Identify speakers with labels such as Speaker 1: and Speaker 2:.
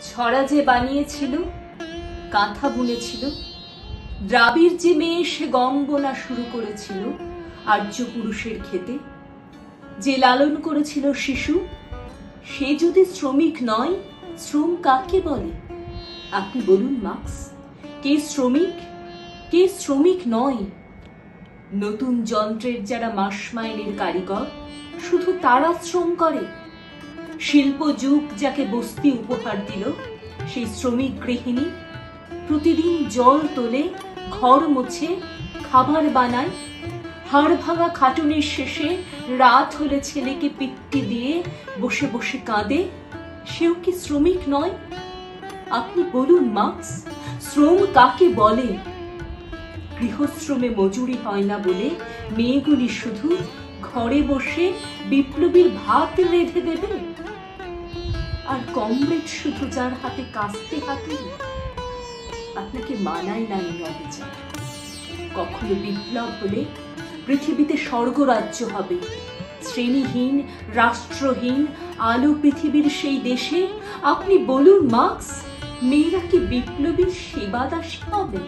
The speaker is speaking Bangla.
Speaker 1: ছড়া যে বানিয়েছিল, কাঁথা বুনেছিল, দ্রাবিড় যে মেয়ে সে গঙ্গনা শুরু করেছিল আর্য পুরুষের খেতে, যে লালন করেছিল শিশু, সে যদি শ্রমিক নয়, শ্রম কাকে বলে? আপনি বলুন মার্কস, কে শ্রমিক, কে শ্রমিক নয়? নতুন যন্ত্রের যারা মাস মাইনের কারিগর, শুধু তারা শ্রম করে। শিল্প যুগ যাকে বস্তি উপহার দিল, সেই শ্রমিক গৃহিণী প্রতিদিন জল তোলে, ঘর মোছে, খাবার বানায়, হাড় ভাঙা খাটুনির শেষে রাত হলে ছেলেকে পিট্টি দিয়ে বসে বসে কাঁদে, সেও কি শ্রমিক নয়? আপনি বলুন মার্কস, শ্রম কাকে বলে? গৃহশ্রমে মজুরি হয় না বলে মেয়েগুলি শুধু ঘরে বসে বিপ্লবীর ভাত রেঁধে দেবে, আর কমরেড শুধু যার হাতে কাস্তে হাতে। আপনাকে মানায় না এই অবিচার। কখনো বিপ্লব হলে পৃথিবীতে স্বর্গরাজ্য হবে। শ্রেণীহীন, রাষ্ট্রহীন, আলো পৃথিবীর সেই দেশে আপনি বলুন মার্কস, মেয়েরা কি বিপ্লবীর সেবাদাসী হবে?